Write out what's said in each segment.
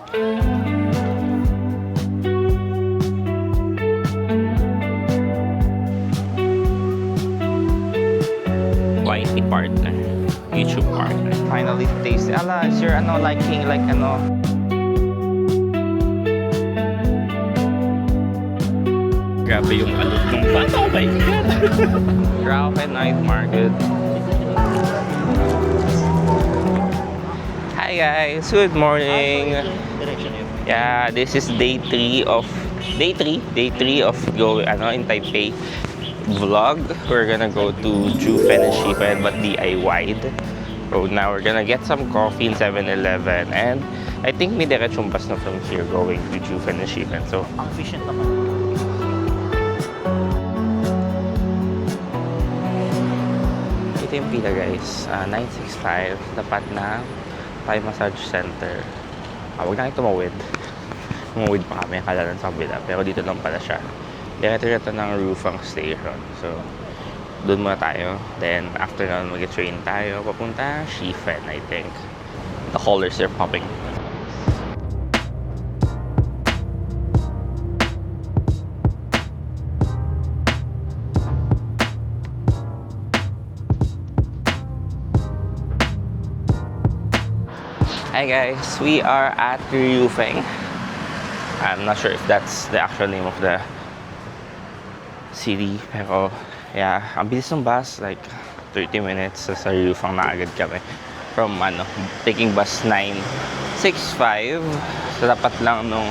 YT partner. YouTube partner. Finally taste. Ala, is your liking like Grabe yung alot ng bata. Oh my God! Grabe night market. Hi guys, good morning. Yeah, this is day 3 of go in Taipei vlog. We're gonna go to Jufen and Shifen but DIY'd. So now we're gonna get some coffee in 7-Eleven and I think may diretsong bus na from here going to Jufen and Shifen. So Ang efficient naman. ito yung pila guys, 965 tapat na Thai Massage Center. Huwag na kayo tumawid pa kami, akala lang sa kabila, pero dito lang pala siya. Diretso ng Rufang Station, so doon muna tayo, then after na mag-train tayo papunta Shifen. I think the colors are popping. Hi guys, we are at Rufeng. I'm not sure if that's the actual name of the city, pero yeah, ang bilis ng bus, like 30 minutes sa Rufeng na agad kami. From taking bus 965 sa tapat lang nung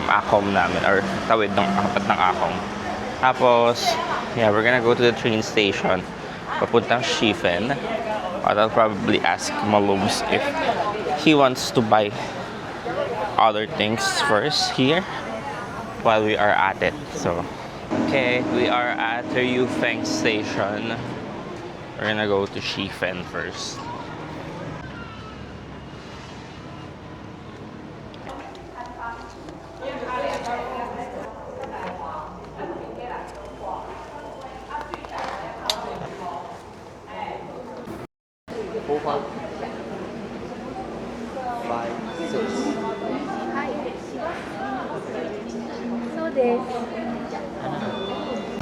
Acom namin, or tawid ng tapat ng Acom. Tapos, yeah, we're gonna go to the train station papuntang Shifen. I'll probably ask Malubs if he wants to buy other things first here while we are at it. So, okay, we are at the Yufeng station. We're gonna go to Shifen first.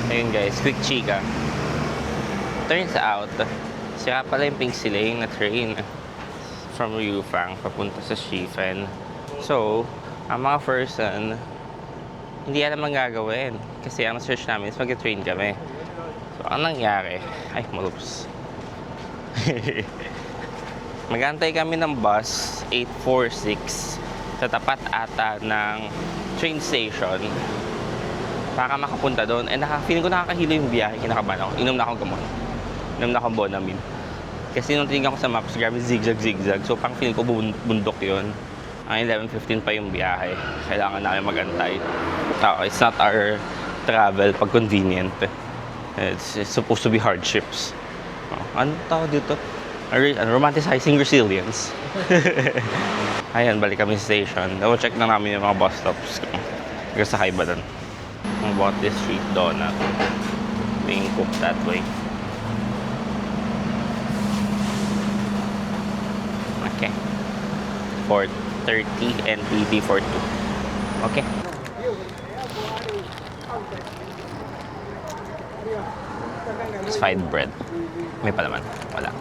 Ayun guys, quick chika. Turns out, siya pala yung Pingsiling na train from Yufang papunta sa Shifen. So, ang mga person, hindi alam ang gagawin. Kasi ang search namin is mag-train kami. So, ang nangyari, ay, malups. Magantay kami ng bus 846 sa tapat ata ng train station para makapunta doon. And feeling ko nakakahilo yung biyahe, kinakabahan ako. Inom na akong gamot. Inom na akong Bonamine. Kasi nung tingnan ko sa maps, grabe zigzag. So pang feeling ko bundok yun. Ang 11:15 pa yung biyahe. Kailangan namin magantay. It's not our travel pag convenient. It's supposed to be hardships. Ano tawag dito? Romanticizing resilience. Ayan, balik kami sa station. Double check na namin yung mga bus stops. Nagkasakay ba doon? About this street donut being cooked that way. Okay, 430 and PD 42. Okay. It's fried bread. May palaman? Wala.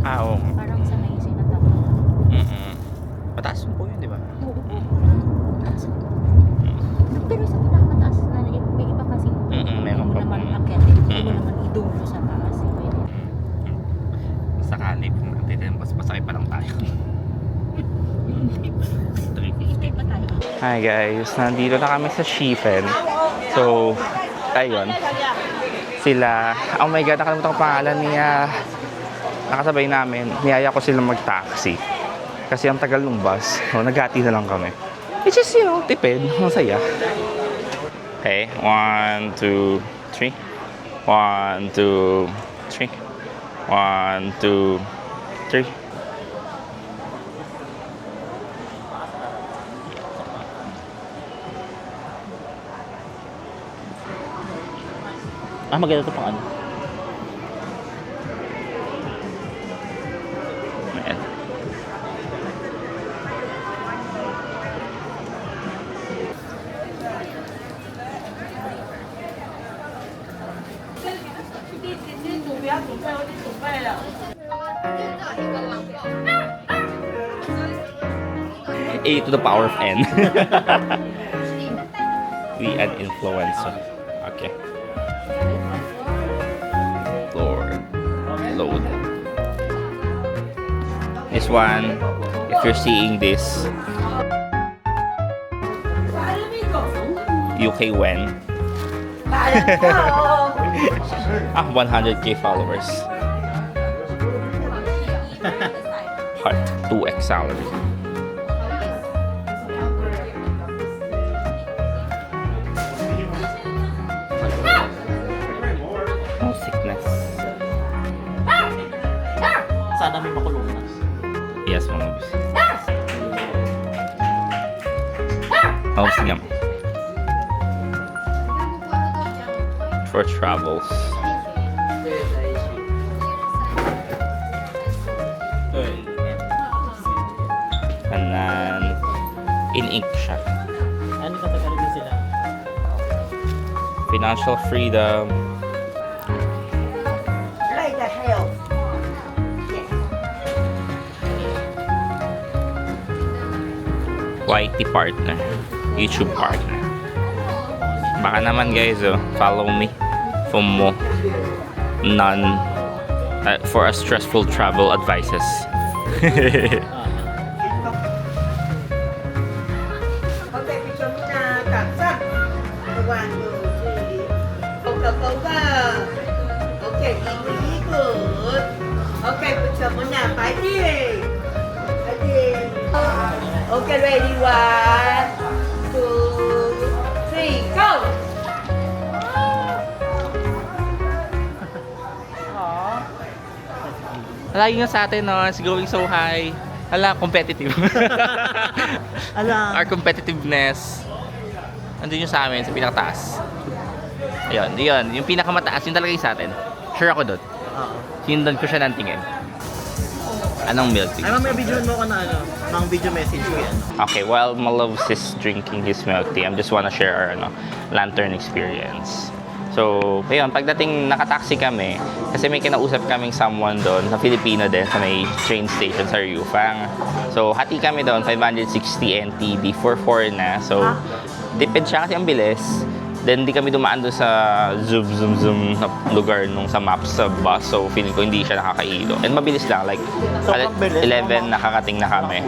Oo. Parang sanay sinatapos. Mataas po yun, di ba? Oo. Pero sa pinakamataas na may iba kasing meron pa naman pong akyat. Hindi mo naman idungo sa taas. Sa kalip natin, mas masakit pa lang tayo. 350 pa tayo. Hi guys, nandito na kami sa Shifen. So, ayun. Sila, oh my god, nakalimutan ko pangalan niya. Nakasabay namin, niyaya ko silang mag-taxi. Kasi ang tagal ng bus, so naghati na lang kami. It's just, tipid, masaya. Okay, 1, 2, 3. 1, 2, 3. 1, 2, 3. Maganda ito pang ano? A to the power of N. We an influencer. Okay. Lord. Load. This one, if you're seeing this, UK when? 100k followers. Heart 2x salary. No sickness. Sana may makulong na. Yes, mga bis. Oh, sige. For travels. And then, in ink siya. Ano katagalogin sila? Financial freedom. Like the hell. YT partner. YouTube partner. Baka naman guys, follow me. FOMO. None. For a stressful travel advices. Okay, picture muna. Taksan. 1, 2, 3. Poga. Okay, ikut. Okay, picture muna. Fighting. Okay, ready. 1, 2, 3, go! Lagi nga sa atin, no? It's going so high. Hala, competitive. Alam. Our competitiveness. Andun yung sa amin, sa pinakataas. Ayun, yun. Yung pinakamataas, yun talaga yung sa atin. Sure ako doon. Oo. Sinundan ko siya ng tingin. Anong milk tea? Ay, mamaya videoan mo ko na ano, mga video message ko yan. Okay, while Malobs is drinking his milk tea, I just wanna share our lantern experience. So, ayun, pagdating nakataxi kami, kasi may kinausap kaming someone doon, sa Filipino din, sa may train station sa Ryufang. So, hati kami doon, 560 NTD, 4-4 na. So, dipid siya kasi ang bilis. Then, di kami dumaan doon sa zoom na lugar nung sa maps sa bus. So, feeling ko hindi siya nakakailo. And mabilis lang, like, Sobrang bilis. 11 nakakating na kami.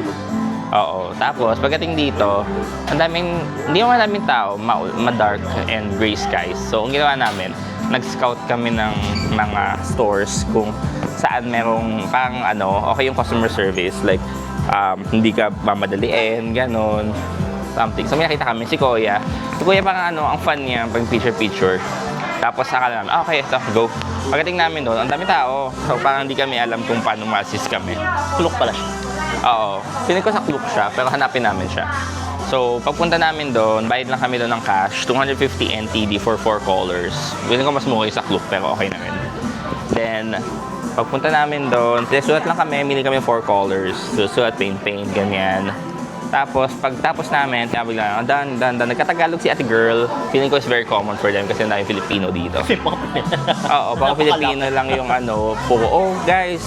Oo. Tapos, pagdating dito, ang daming, hindi naman daming tao, ma-dark and gray skies. So, ang ginawa namin, nag-scout kami ng mga stores kung saan merong parang okay yung customer service. Like, hindi ka mamadaliin, ganon. Something. So, may nakita kami si Kuya. Si Kuya parang ang fun niya, pag picture-picture. Tapos, akala namin, okay, ito, go. Pagdating namin doon, ang dami tao. So, parang hindi kami alam kung paano ma-assist kami. Tulok pala siya. Oo. Feeling ko sa Klook siya, pero hanapin namin siya. So, pagpunta namin doon, bayad lang kami doon ng cash, 250 NTD for 4 callers. Feeling ko mas mukha sa Klook, pero okay na rin. Then, pagpunta namin doon, sulat lang kami, mili kami 4 callers. Sulat, paint, ganyan. Tapos, pagtapos namin, tinabi lang, done. Nagkatagalog si ate girl. Feeling ko is very common for them kasi na yung Filipino dito. Kasi mga Oo, pang Filipino lang yung oh guys,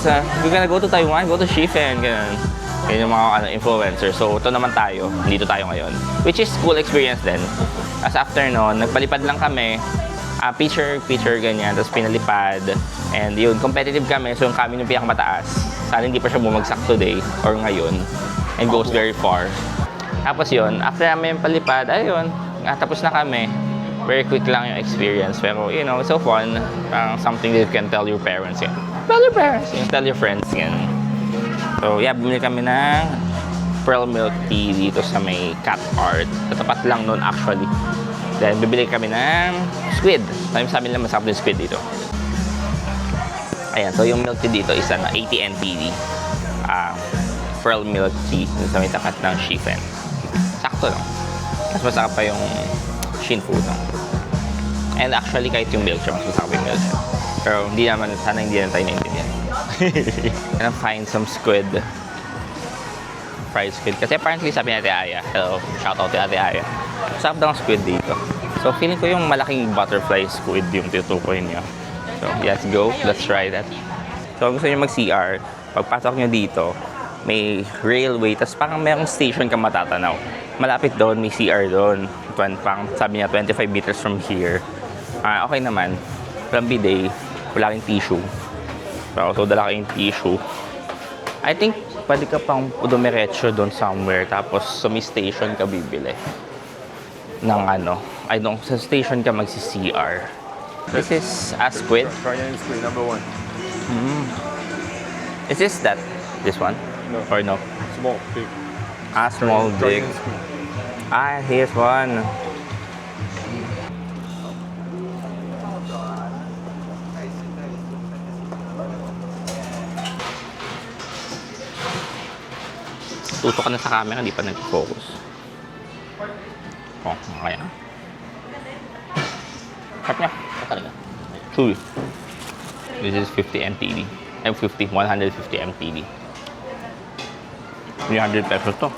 we're gonna go to Taiwan, go to Shifen, ganun. Yan yung mga influencer. So, ito naman tayo. Dito tayo ngayon. Which is cool experience din. As after nun, nagpalipad lang kami. Picture, ganyan. Tapos pinalipad. And yun, competitive kami. So, yung kami yung pinakamataas. Sana hindi pa siya bumagsak today or ngayon. And goes very far. Tapos yun, after namin yung palipad, ayun, tapos na kami. Very quick lang yung experience. Pero, it's so fun. Parang something that you can tell your parents. Yan. Tell your parents. Tell your friends. Yan. So, yeah, bumili kami ng pearl milk tea dito sa may cat art. Katapat lang nun actually. Then, bibili kami ng squid. Sa amin lang masarap yung squid dito. Ayan, so yung milk tea dito is 80 NTD. Pearl milk tea sa may tapat ng Shifen. Sakto lang. Mas masarap pa yung Shinfu. No? And actually, kahit yung milk siya, mas masarap yung milk siya. Pero sana hindi na tayo naintindihan. And find some squid. Fried squid. Kasi apparently sabi ni Ate Aya, hello, shout out to Ate Aya. Sarap daw ang squid dito. So feeling ko yung malaking butterfly squid yung tinutukoy niya. So So, let's go. Let's try that. So, kung gusto nyo mag-CR, pagpasok nyo dito, may railway, tapos parang merong station ka matatanaw. Malapit doon, may CR doon. Parang sabi niya, 25 meters from here. Okay naman. Walang bidet, wala kang tissue. So, dala kayong tissue. I think, pwede ka pang dumiretso doon somewhere, tapos sa may station ka bibili. Ng ano, sa station ka magsi-CR. This is Asquith. Giant squid, number 1. Is this one? No. Or no? Small, big. Small, big. Giant squid. Here's one. Tutok ka na sa camera, hindi pa nag-focus. Oh, okay na. Cut niya. Talaga. Chewy. This is 50 MTD. 150 MTD. 300 pesos to.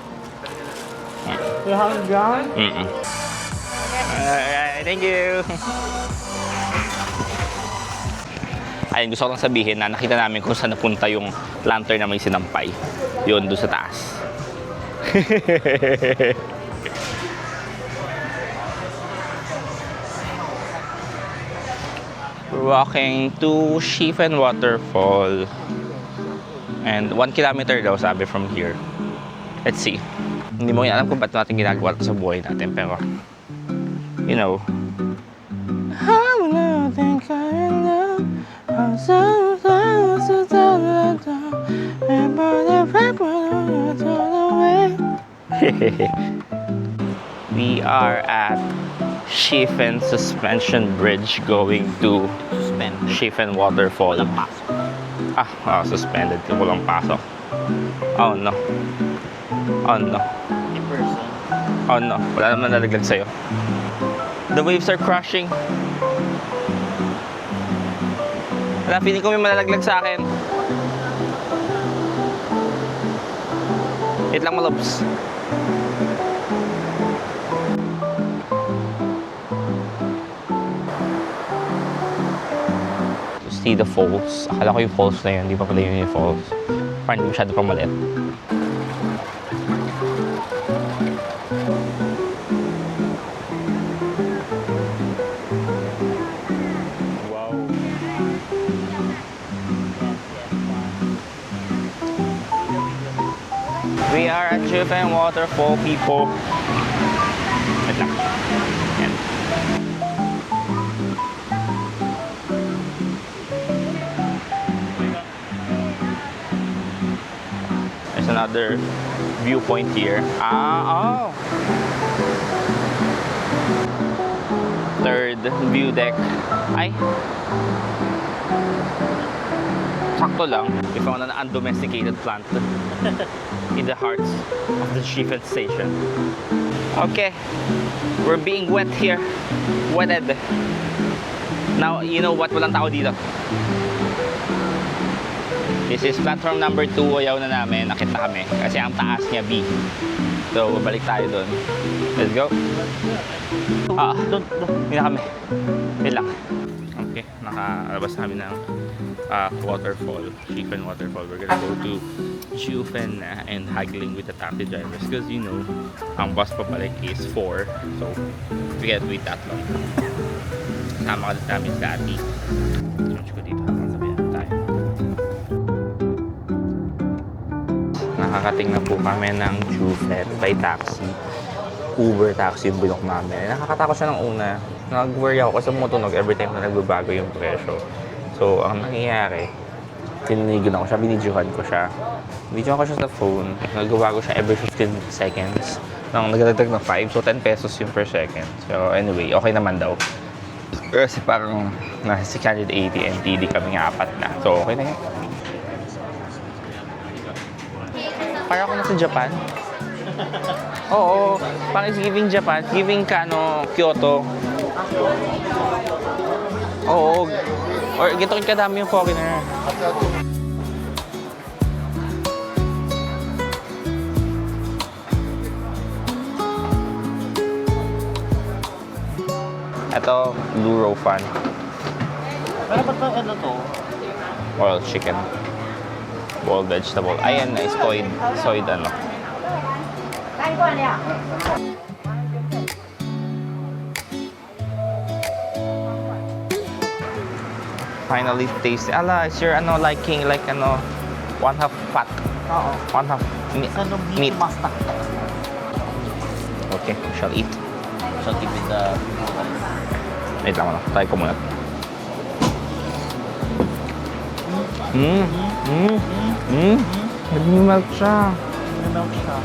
Mm-mm. Alright, thank you. Ayun, gusto ko lang sabihin na nakita namin kung saan napunta yung lantern na may sinampay. Yun, doon sa taas. We're walking to Schiefen Waterfall. And 1 kilometer daw sabi from here. Let's see. Hindi mo alam kung ba't natin ginagawa ito sa buhay natin, pero you know. We are at Schiefen Suspension Bridge going to Schiefen Waterfall. Suspended. Walang pasok. Oh no. Oh no. In person. Oh no. Wala naman nalaglag sa'yo. The waves are crashing. Wala, feeling ko may malalaglag sa akin. Wait lang, malobs. See the falls. Akala ko yung falls na yun. Hindi pa pala yun yung falls. Parang hindi masyado pang maliit. Wow. We are at Schiefen Waterfall, people. Wait lang. Yan. There's another viewpoint here. Third view deck. Ay. Sakto lang. We found an undomesticated plant in the heart of the Schiefen station. Okay. We're being wet here. Wetted. Now, you know what? Walang tao dito. This is platform number 2. Ayaw na namin. Nakita kami. Kasi ang taas niya B. So, babalik tayo doon. Let's go. Doon. Hindi na kami. Wait lang. Okay. Nakalabas namin ng waterfall. Schiefen Waterfall. We're gonna go to Schiefen and haggling with the taxi drivers. Because, you know, ang bus pabalik is 4. So, we can't wait that long. Kasama ka namin sa Ati. Search ko dito habang sabihan tayo. Nakakating na po kami ng Schiefen by taxi. Uber taxi yung bulok namin. Nakakatakot siya ng una. Nag-worry ako kasi tumutunog every time na nagbabago yung presyo. So, ang nangyayari, tininigan ako siya, binidyohan ko siya. Binidyohan ko siya sa phone. Nagbabago siya every 15 seconds. Nang nagdagdag ng 5, so 10 pesos yung per second. So, anyway, okay naman daw. Kasi parang nasa 680 MTD kami nga 4 na. So, okay na yun. Para ako nasa Japan. Oo, parang is giving Japan. Giving Kyoto. Oo. Or gito rin kadami yung foreigner. Ito, Blue Fan. Pero ba't ba ano to? Boiled chicken. Boiled vegetable. Ayan, soy ano. Finally tasty. Ala, is your ano liking like ano, one half fat, Oo. one half Sa nung meat. masta. Okay, shall eat. So, keep it the... Wait lang ano, try ko muna. Nag-melt siya. Nag-melt siya.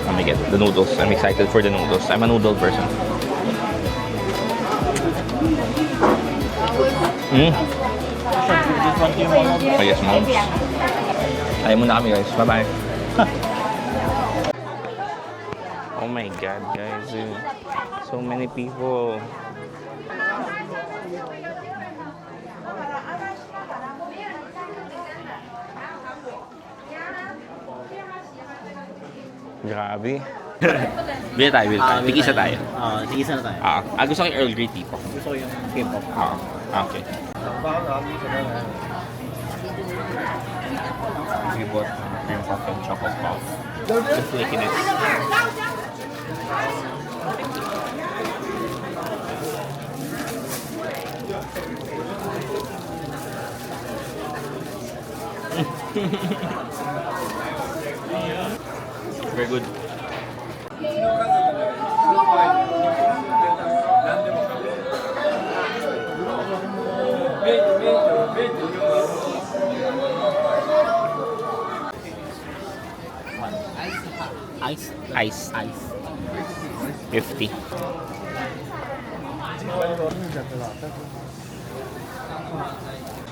Oh my god, the noodles. I'm excited for the noodles. I'm a noodle person. Siyempre, this one yung mga... Oh yes, moms. Ayaw muna kami guys. Bye-bye. Oh my god, guys. So many people. Grabe. Bili tayo, bili tayo. Tig-isa tayo. Tig-isa na tayo. Gusto ko yung Earl Grey tipo. Gusto ko yung K-pop. Okay. We bought cream puff and chocolate puff. Just licking it. Very good. Ice. 50.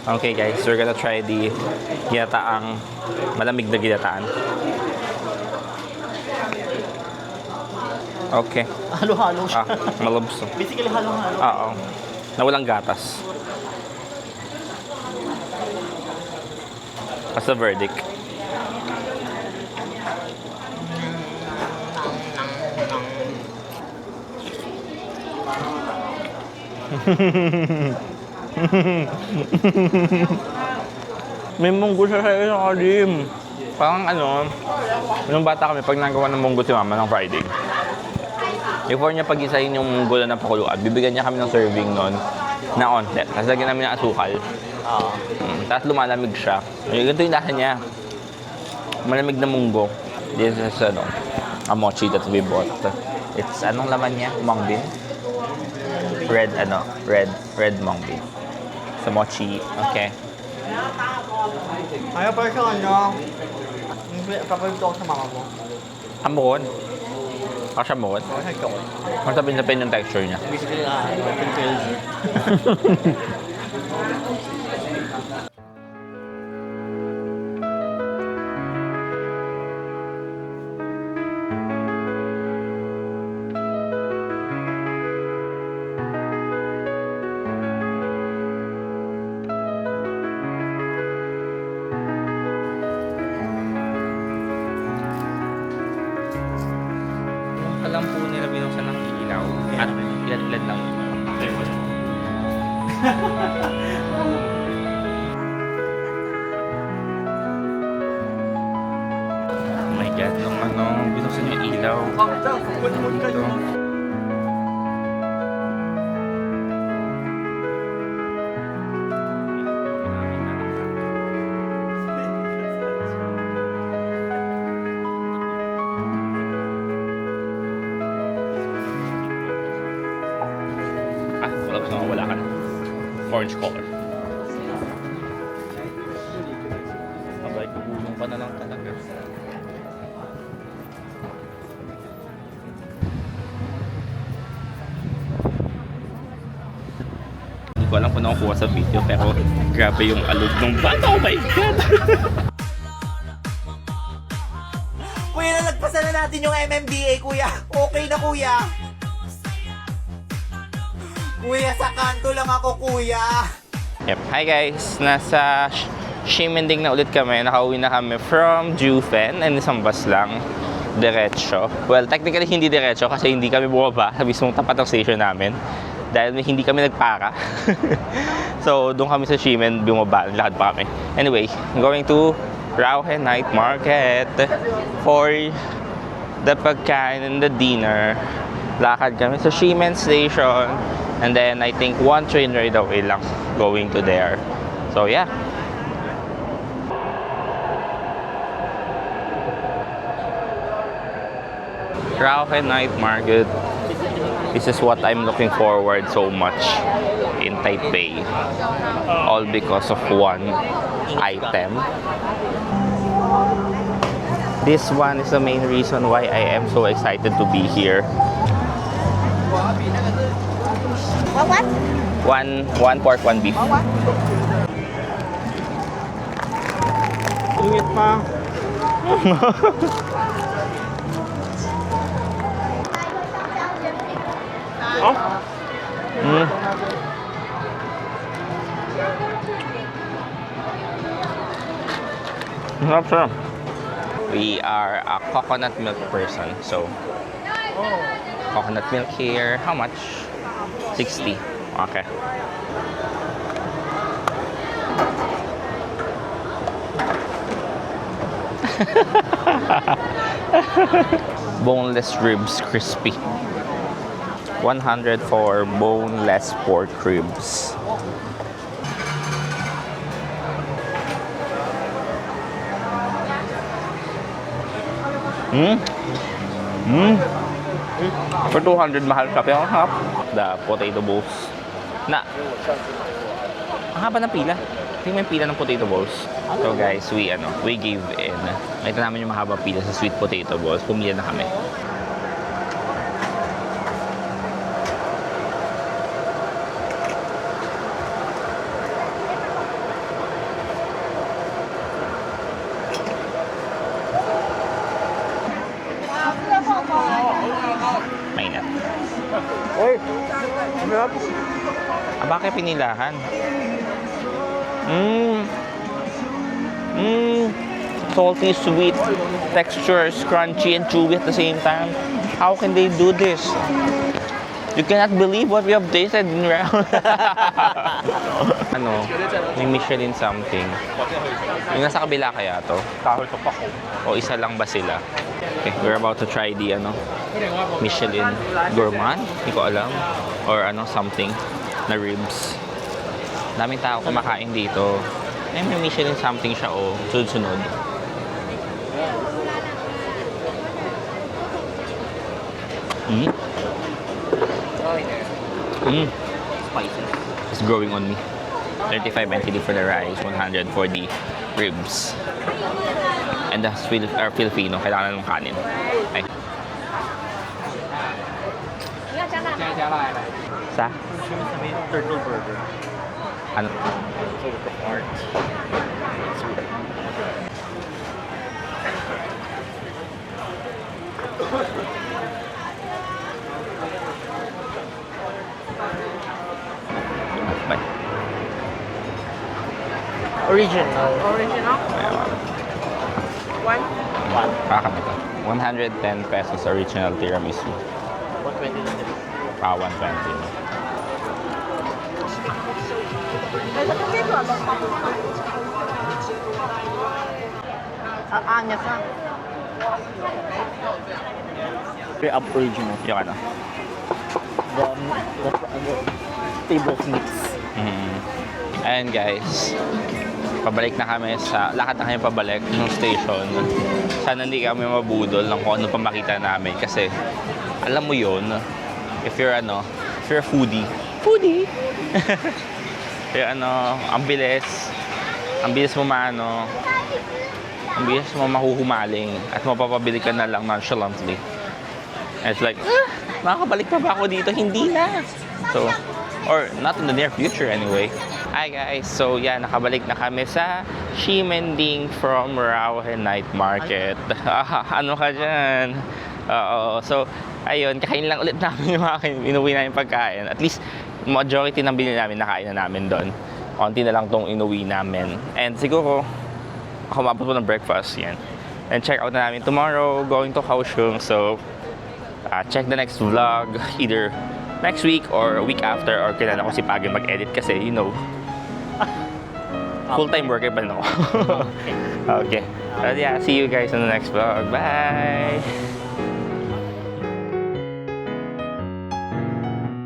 Okay guys, we're gonna try the ginataang malamig na ginataan. Okay. Halo-halo siya. Malabs. Basically, halo-halo. Oo. Na walang gatas. What's the verdict? May munggo siya sa ilalim. Parang ano, nung bata kami, pag nagawa ng munggo si mama ng Friday, before niya pag-isahin yung munggo na napakuluan, bibigyan niya kami ng serving nun na onte. Tapos lagyan namin ng asukal. Tapos lumalamig siya. Ganito yung lasa niya. Malamig na munggo. This is ano, a mochi that we bought. It's anong laman niya? Mung bean? Red mung bean. Sa mochi. Okay. Ayaw pa siya ano. Kapalit ako sa mama mo. Ambon. Ako siya mukod. Ako siya chocolate. Ang tapin-tapin yung texture niya. Basically, pinipills. Alam po nila binuksan ng ilaw at ilan-ilan lang yun. Oh my god, nung ano, binuksan yung ilaw. Ito. Wala ka na. Orange color. Abay, kubulong pa na lang talaga. Hindi ko alam kung nakukuha sa video pero grabe yung alog ng bata. Oh my god! Kuya, nalagpasan na natin yung MMDA, kuya. Okay na, kuya. Kuya, sa kanto lang ako, kuya. Yep. Hi guys! Nasa Ximending na ulit kami. Nakauwi na kami from Jufen and isang bus lang. diretso. Well, technically hindi diretso kasi hindi kami bumaba sa mismong tapat ng station namin. Dahil hindi kami nagpara. So, doon kami sa Ximen, bumaba. Lakad pa kami. Anyway, I'm going to Rauhe Night Market for the pagkain and the dinner. Lakad kami sa Ximen Station. And then, I think one train ride away lang going to there. So, yeah. Rauhe Night Market. This is what I'm looking forward so much in Taipei. All because of one item. This one is the main reason why I am so excited to be here. What? One pork, one beef. Ingat pa. Oh. Sarap, sarap. We are a coconut milk person, so coconut milk here. How much? 60. Okay. Boneless ribs, crispy. 100 for boneless pork ribs. For 200 mahal siya, pero ang harap. The potato bowls. Ang haba ng pila. Tingnan mo yung pila ng potato bowls. So guys, we gave in. Nakita namin yung mahaba pila sa sweet potato bowls. Pumili na kami. Mainit. Bakit pinilahan? Salty, sweet, texture is crunchy and chewy at the same time. How can they do this? You cannot believe what we have tasted in Rauhe. May Michelin something. Yung nasa kabila kaya to? O isa lang ba sila? Okay, we're about to try the Michelin Gourmand. Hindi ko alam. Or something na ribs. Daming tao kumakain dito. May Michelin something siya sunod-sunod. Spicy. It's growing on me. 35 NTD for the rice, 100 for the ribs. And the Filipino, kailangan ng kanin. Ay. Sa? Turtle burger. Ano? So the heart. Bye. Original. One? Kakami to. 110 pesos original tiramisu. 120 na din. 120. Angas na. Very up original. Yung ano? The table mix. Ayan guys. Pabalik na kami lakad na kami pabalik ng station. Sana hindi kami mabudol ng kung ano pa makita namin. Kasi, alam mo yun, if you're a foodie. Ang bilis mo ang bilis mo mahuhumaling at mapapabili ka na lang nonchalantly. And it's like, makakabalik pa ba ako dito? Hindi na. So, or not in the near future anyway. Hi guys, so yeah, nakabalik na kami sa Ximending from Rauhe Night Market. Ano ka dyan? So, ayun, kakain lang ulit namin yung inuwi namin pagkain. At least, majority ng binili namin, nakain na namin doon. Konti na lang tong inuwi namin. And siguro, ako mabot po ng breakfast, yan. And check out na namin tomorrow, going to Kaohsiung. So, check the next vlog, either next week or a week after, or kailangan ko si Pagi mag-edit kasi, you know, full-time worker pa rin ako. Okay. But yeah, see you guys on the next vlog. Bye!